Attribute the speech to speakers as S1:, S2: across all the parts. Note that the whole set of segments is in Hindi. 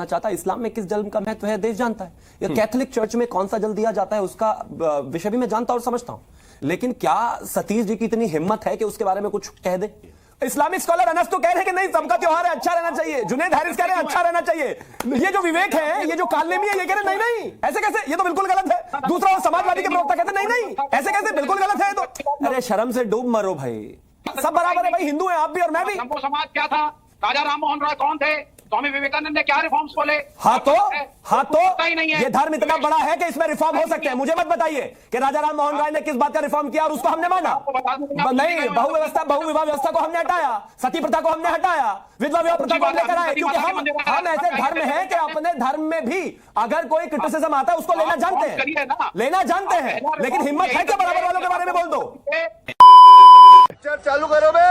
S1: चाहता इस्लाम में किस जल का महत्व है देश जानता है, या कैथोलिक चर्च में कौन सा जल दिया जाता है उसका विषय भी मैं जानता और समझता हूं। लेकिन क्या सतीश जी की इतनी हिम्मत है कि उसके बारे में कुछ कह दे? इस्लामिक स्कॉलर अनस तो कह रहे हैं कि नहीं, सबका त्योहार है, अच्छा रहना चाहिए। जुनैद हारिस कह रहे हैं अच्छा रहना चाहिए। ये जो विवेक है, ये जो कालनेमी है, ये कह रहे नहीं नहीं ऐसे कैसे, ये तो बिल्कुल गलत है। दूसरा और समाजवादी के प्रवक्ता कहते नहीं नहीं ऐसे कैसे, बिल्कुल गलत है। तो अरे शर्म से डूब मरो भाई, सब बराबर है भाई, हिंदू है आप भी और मैं भी।
S2: समाज क्या था, राजा राम मोहन रॉय कौन थे, स्वामी विवेकानंद ने क्या रिफॉर्म्स बोले?
S1: हाँ तो ये धर्म इतना बड़ा है कि इसमें रिफॉर्म हो सकते हैं। मुझे मत बताइए कि राजा राम मोहन राय ने किस बात का रिफॉर्म किया और उसको हमने माना। नहीं, बहु विवाह व्यवस्था को हमने हटाया, सती प्रथा को हमने हटाया, विधवा विवाह प्रथा को हमने कराया, क्योंकि हम ऐसे धर्म हैं कि अपने धर्म में भी अगर कोई क्रिटिसिज्म आता है उसको लेना जानते हैं, लेकिन हिम्मत है क्या बराबर वालों के बारे में बोल दो?
S3: चालू करो बे।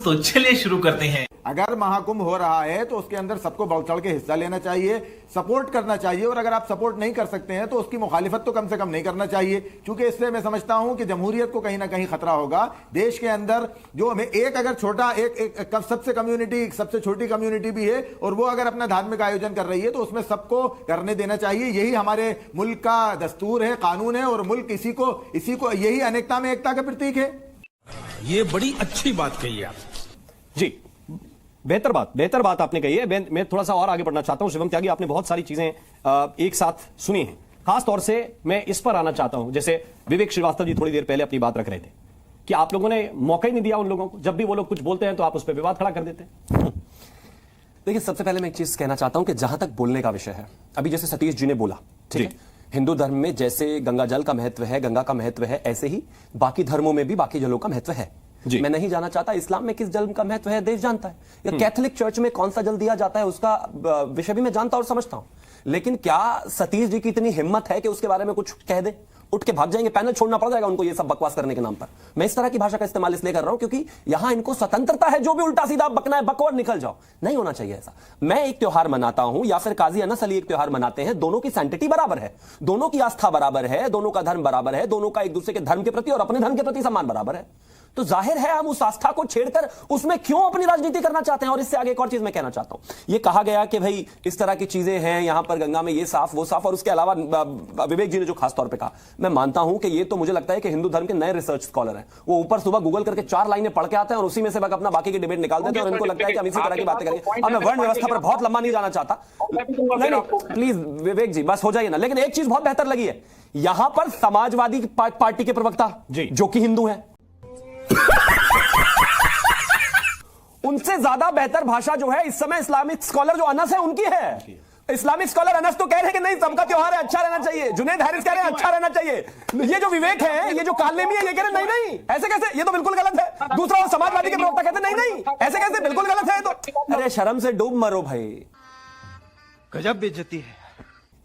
S4: तो चलिए शुरू करते हैं।
S3: अगर महाकुंभ हो रहा है तो उसके अंदर सबको बढ़ चढ़ के हिस्सा लेना चाहिए, सपोर्ट करना चाहिए, और अगर आप सपोर्ट नहीं कर सकते हैं तो उसकी मुखालिफत तो कम से कम नहीं करना चाहिए, क्योंकि इससे मैं समझता हूं कि जमहूरियत को कहीं ना कहीं खतरा होगा। देश के अंदर जो हमें एक अगर छोटा एक सबसे छोटी कम्युनिटी भी है और वो अगर अपना धार्मिक आयोजन कर रही है तो उसमें सबको करने देना चाहिए। यही हमारे मुल्क का दस्तूर है, कानून है, और मुल्क इसी को यही अनेकता में एकता का प्रतीक है।
S4: ये बड़ी अच्छी बात कही आप
S1: जी, बेहतर बात आपने कही है। मैं थोड़ा सा और आगे बढ़ना चाहता हूं। शिवम त्यागी, आपने बहुत सारी चीजें एक साथ सुनी हैं। खास तौर से मैं इस पर आना चाहता हूं, जैसे विवेक श्रीवास्तव जी थोड़ी देर पहले अपनी बात रख रहे थे कि आप लोगों ने मौका ही नहीं दिया उन लोगों को। जब भी वो लोग कुछ बोलते हैं तो आप उस पर विवाद खड़ा कर देते हैं। देखिए, सबसे पहले मैं एक चीज कहना चाहता हूं कि जहां तक बोलने का विषय है, अभी जैसे सतीश जी ने बोला, ठीक है, हिंदू धर्म में जैसे गंगा जल का महत्व है, गंगा का महत्व है, ऐसे ही बाकी धर्मों में भी बाकी जलों का महत्व है। मैं नहीं जाना चाहता इस्लाम में किस जल का महत्व है देश जानता है, या कैथोलिक चर्च में कौन सा जल दिया जाता है उसका विषय भी मैं जानता और समझता हूं। लेकिन क्या सतीश जी की इतनी हिम्मत है कि उसके बारे में कुछ कह दे? उठ के भाग जाएंगे, पैनल छोड़ना पड़ जाएगा उनको ये सब बकवास करने के नाम पर। मैं इस तरह की भाषा का इस्तेमाल इसलिए कर रहा हूं क्योंकि यहां इनको स्वतंत्रता है, जो भी उल्टा सीधा बकना है बको और निकल जाओ। नहीं होना चाहिए ऐसा। मैं एक त्योहार मनाता हूं या फिर काजी अनस अली एक त्योहार मनाते हैं, दोनों की सैंक्टिटी बराबर है, दोनों की आस्था बराबर है, दोनों का धर्म बराबर है, दोनों का एक दूसरे के धर्म के प्रति और अपने धर्म के प्रति सम्मान बराबर है। तो जाहिर है हम उस आस्था को छेड़कर उसमें क्यों अपनी राजनीति करना चाहते हैं। और इससे आगे एक और चीज मैं कहना चाहता हूं, ये कहा गया कि भाई इस तरह की चीजें हैं यहां पर गंगा में, ये साफ वो साफ, और उसके अलावा विवेक जी ने जो खास तौर पे कहा, मैं मानता हूं कि ये तो मुझे लगता है कि हिंदू धर्म के नए रिसर्च स्कॉलर हैं। वो ऊपर सुबह गूगल करके 4 लाइनें पढ़ के आते हैं और उसी में से अपना बाकी की डिबेट निकाल देते हैं और इनको लगता है कि हम इसी तरह की बातें करेंगे। अब मैं वर्ण व्यवस्था पर बहुत लंबा नहीं जाना चाहता, नहीं प्लीज विवेक जी बस हो जाइए ना। लेकिन एक चीज बहुत बेहतर लगी है, यहां पर समाजवादी पार्टी के प्रवक्ता जो कि हिंदू हैं, उनसे ज्यादा बेहतर भाषा जो है इस समय इस्लामिक स्कॉलर जो अनस है उनकी है। इस्लामिक स्कॉलर अनस तो कह रहे हैं कि नहीं, सबका त्योहार है, अच्छा रहना चाहिए। जुनैद हारिस कह रहे हैं अच्छा रहना चाहिए। ये जो विवेक है, ये जो कालनेमी है, ये कह रहे नहीं ऐसे कैसे, ये तो बिल्कुल गलत है। दूसरा और समाजवादी के प्रवक्ता कहते नहीं ऐसे कैसे, बिल्कुल गलत है। तो अरे शर्म से डूब मरो भाई,
S4: गजब बेइज्जती है।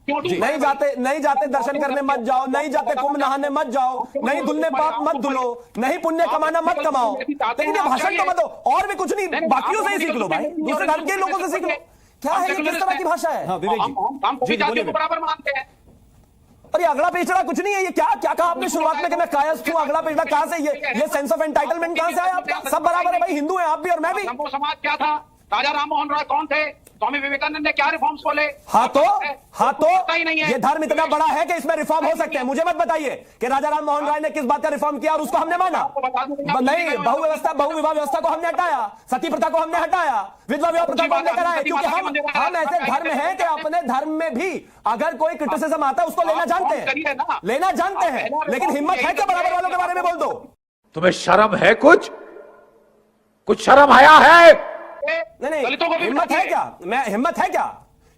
S1: नहीं जाते दर्शन करने मत जाओ, नहीं जाते कुंभ नहाने मत जाओ, नहीं धुलने पाप मत धुलो, नहीं पुण्य कमाना मत कमाओ। लेकिन ये भाषण तो मत दो, और भी कुछ नहीं, बाकियों से ही सीख लो भाई, दूसरे धर्म के लोगों से सीख लो। क्या है, किस तरह की भाषा है?
S2: विवेक जी बराबर मानते हैं।
S1: और ये अगला पेचड़ा कुछ नहीं है। ये क्या कहा आपने शुरुआत में कि मैं कायस्थ हूं? अगला पेचड़ा कहां से, ये सेंस ऑफ एंटाइटलमेंट कहां से आया आपका? सब बराबर है भाई, हिंदू है आप भी और मैं भी।
S2: समाज क्या था, राजा राम मोहन रॉय कौन थे, स्वामी विवेकानंद ने क्या रिफॉर्म्स बोले?
S1: हाँ तो ये धर्म इतना बड़ा है कि इसमें रिफॉर्म हो सकते हैं। मुझे मत बताइए कि राजा राम मोहन राय ने किस बात का रिफॉर्म किया और उसको हमने माना। नहीं, बहु विवाह व्यवस्था को हमने हटाया, सती प्रथा को हमने हटाया, विधवा विवाह प्रथा को हमने कराया, क्योंकि हम ऐसे धर्म हैं कि अपने धर्म में भी अगर कोई क्रिटिसिज्म आता है उसको लेना जानते हैं, लेकिन हिम्मत है क्या बराबर वालों के बारे में बोल दो?
S5: तुम्हें शर्म है? कुछ शर्म आया है?
S1: नहीं, हिम्मत है क्या?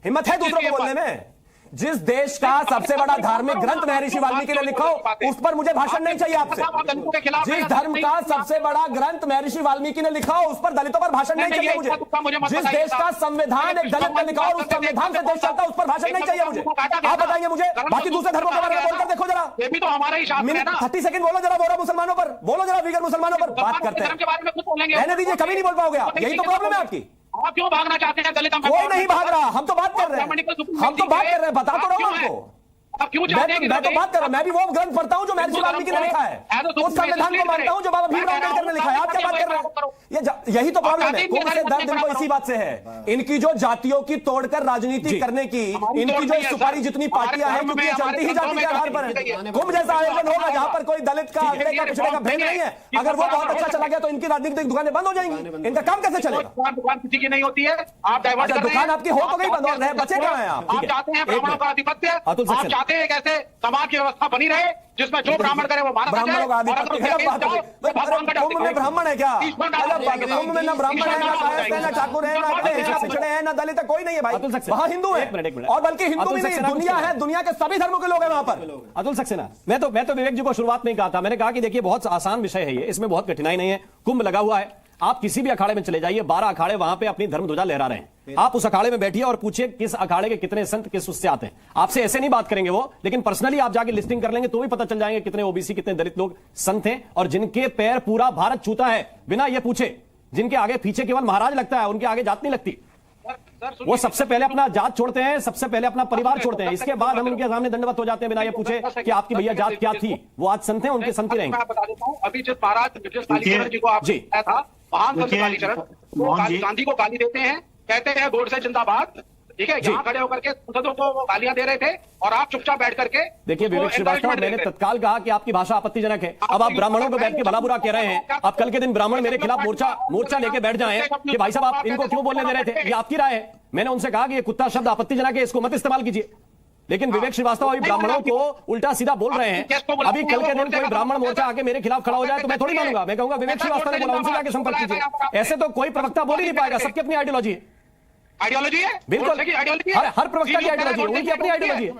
S1: हिम्मत है दूसरों को बोलने में? जिस देश का सबसे बड़ा धार्मिक ग्रंथ महर्षि वाल्मीकि ने लिखा हो, उस पर मुझे भाषण नहीं चाहिए आपसे। जिस धर्म का सबसे बड़ा ग्रंथ महर्षि वाल्मीकि ने लिखा हो, उस पर दलितों पर भाषण नहीं चाहिए मुझे। जिस देश का संविधान एक दलित ने लिखा हो, उस संविधान से देश चलता है, उस पर भाषण नहीं चाहिए मुझे। आप बताइए मुझे, बाकी दूसरे धर्मों के बारे में बोलकर देखो जरा।
S2: ये भी तो हमारा ही शास्त्र है ना।
S1: 30 सेकंड बोलो जरा, बोरा मुसलमानों पर बोलो जरा, वीगर मुसलमानों पर बात करते हैं। रहने दीजिए, कभी नहीं बोल पाओगे आप, यही तो प्रॉब्लम है आपकी।
S2: आप क्यों भागना चाहते हैं? दलित
S1: कोई नहीं भाग रहा, हम तो बात कर रहे हैं, बता तो रहा हूं आपको।
S2: आप क्यों चाहते हैं कि
S1: मैं तो बात कर रहा हूं, मैं भी वो ग्रंथ पढ़ता हूं जो महर्षि वाल्मीकि ने लिखा है, उस संविधान को मानता हूं जो बाबा भीमराव अम्बेडकर ने लिखा है। आप क्या बात कर रहे हैं? यही तो प्रॉब्लम है। कुंभ से दर्द इनको इसी बात से है, इनकी जो जातियों की तोड़कर राजनीति करने की इनकी जो सुपारी जितनी पार्टियां हैं, क्योंकि ये चलती ही जाति के आधार पर है। कुंभ जैसा आयोजन होगा जहां पर कोई दलित का, अगड़े का, पिछड़े का भेद नहीं है, अगर वो बहुत अच्छा चला गया तो इनकी राजनीतिक दुकानें बंद हो जाएंगी। इनका काम कैसे चलेगा?
S2: दुकान किसी की नहीं होती है, आप डाइवर्ट
S1: अच्छा,
S2: कर रहे हैं।
S1: दुकान आपकी हो तो गई बंद, और रहे बचे कहाँ हैं आप?
S2: आप चाहते हैं ब्राह्मणों का आधिपत्य,
S1: अतुल
S2: आप
S1: सक्सेना।
S2: चाहते हैं कैसे समाज की व्यवस्था बनी रहे जिसमें जो ब्राह्मण करे वो मारा जाए।
S1: ब्राह्मणों का आधिपत्य, गलत बात है। कुंभ में ब्राह्मण है क्या? गलत बात है। कुंभ में ना ब्राह्मण है, ना कायस्थ है, ना ठाकुर है, ना अगड़े हैं, ना पिछड़े हैं, ना दलित है, कोई नहीं है भाई। वहाँ हिंदू है, और बल्कि हिंदू भी नहीं, दुनिया है, दुनिया के सभी धर्मों के लोग हैं वहां पर। अतुल सक्सेना, मैं तो विवेक जी को शुरुआत में ही कहा था, मैंने कहा कि देखिए बहुत आसान विषय है ये, इसमें बहुत कठिनाई नहीं है। कुंभ लगा हुआ है, आप किसी भी अखाड़े में चले जाइए, 12 अखाड़े वहां पे अपनी धर्म ध्वजा लहरा रहे हैं। आप उस अखाड़े में बैठिए और पूछिए किस अखाड़े के कितने संत किस उससे आते हैं। आपसे ऐसे नहीं बात करेंगे वो, लेकिन पर्सनली आप जाके लिस्टिंग कर लेंगे तो भी पता चल जाएंगे कितने ओबीसी, कितने दलित लोग संत हैं, और जिनके पैर पूरा भारत छूता है बिना ये पूछे, जिनके आगे पीछे केवल महाराज लगता है, उनके आगे जात नहीं लगती। वो सबसे पहले अपना जात छोड़ते हैं, सबसे पहले अपना परिवार छोड़ते हैं, इसके बाद हम उनके सामने दंडवत हो जाते हैं बिना ये पूछे कि आपकी भैया जात क्या थी। वो आज संत हैं, उनके संत ही रहेंगे।
S2: मैं बता देता हूं, अभी जिस महाराज जिस कालीचरण जी को आप
S1: जी।
S2: आया था, महान संत कालीचरण, वो
S6: मोहन जी।
S2: गांधी को गाली देते हैं, कहते हैं गोडसे जिंदाबाद, ठीक है। यहाँ खड़े होकर के संसदों को वो गालियां दे रहे थे और आप चुपचाप बैठ करके
S1: देखिए विवेक श्रीवास्तव, मैंने तत्काल कहा कि आपकी भाषा आपत्तिजनक है। अब आप ब्राह्मणों को बैठ के भला बुरा कह रहे हैं। अब कल के दिन ब्राह्मण मेरे खिलाफ मोर्चा लेके बैठ जाएं कि भाई साहब आप इनको क्यों बोलने दे रहे थे, ये आपकी राय है। मैंने उनसे कहा कि ये कुत्ता शब्द आपत्तिजनक है, इसको मत इस्तेमाल कीजिए। लेकिन विवेक श्रीवास्तव अभी ब्राह्मणों को उल्टा सीधा बोल रहे हैं। अभी कल के दिन कोई ब्राह्मण मोर्चा आके मेरे खिलाफ खड़ा हो जाए तो मैं थोड़ी मानूंगा, मैं कहूंगा विवेक श्रीवास्तव ने बोला, उनसे जाके संपर्क कीजिए। ऐसे तो कोई प्रवक्ता बोल ही नहीं पाएगा, सबकी अपनी आइडियोलॉजी है।
S2: आइडियोलॉजी है,
S1: बिल्कुल, हर प्रवक्ता की आइडियोलॉजी है, उनकी अपनी आइडियोलॉजी है।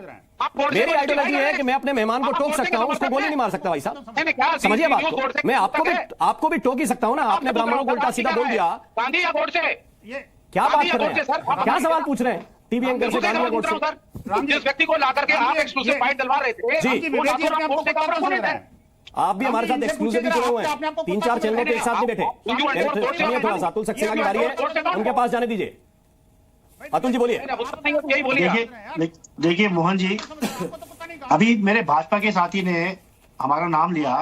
S1: मेरी आइडियोलॉजी है कि मैं अपने मेहमान को टोक सकता हूं, उसको गोली नहीं मार सकता भाई साहब। समझिए बात को, मैं आपको भी टोक ही सकता हूं ना। आपने ब्राह्मणों को उल्टा सीधा बोल दिया,
S2: गांधी या गोडसे,
S1: क्या बात कर रहे हैं, क्या सवाल पूछ रहे हैं? टीवी एंकर से गांधी या गोडसे,
S2: जिस व्यक्ति को ला करके आप एक्सक्लूसिव फाइट दिलवा रहे थे,
S1: जी।
S2: वो रातों-रात गोडसे का अपराध है।
S1: आप भी हमारे साथ एक्सक्लूसिव जुड़े हुए हैं, 3-4 चैनलों के एक साथ नहीं बैठे। सुनिए थोड़ा सा, अतुल सक्सेना की बारी है, उनके पास जाने दीजिए। अतुल जी बोलिए।
S2: यही बोलिए।
S6: देखिए मोहन जी, अभी मेरे भाजपा के साथी ने हमारा नाम लिया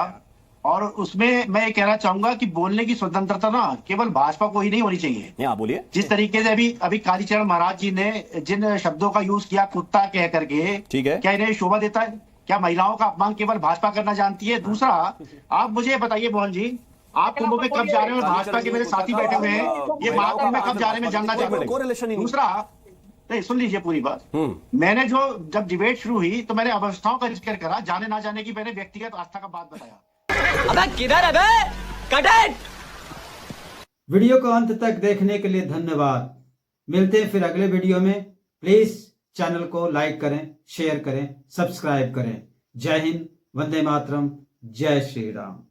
S6: और उसमें मैं ये कहना चाहूंगा कि बोलने की स्वतंत्रता ना केवल भाजपा को ही नहीं होनी चाहिए।
S1: आप बोलिए।
S6: जिस तरीके से अभी कालीचरण महाराज जी ने जिन शब्दों का यूज किया, कुत्ता कह करके,
S1: ठीक है,
S6: क्या इन्हें शोभा देता है? क्या महिलाओं का अपमान केवल भाजपा करना जानती है? दूसरा, आप मुझे बताइए मोहन जी, आप कुंभ में कब जा रहे हैं और भाजपा के मेरे साथी बैठे हुए हैं, ये महाकुंभ में कब जा रहे हैं, मैं जानना चाहता हूं। दूसरा, नहीं सुन लीजिए पूरी बात। मैंने जब डिबेट शुरू हुई तो मैंने अवस्थाओं का जिक्र करा, जाने ना जाने की मैंने व्यक्तिगत आस्था का बात बताया।
S7: अबे किधर है बे? Cut it!
S8: वीडियो को अंत तक देखने के लिए धन्यवाद। मिलते हैं फिर अगले वीडियो में। प्लीज चैनल को लाइक करें, शेयर करें, सब्सक्राइब करें। जय हिंद, वंदे मातरम, जय श्री राम।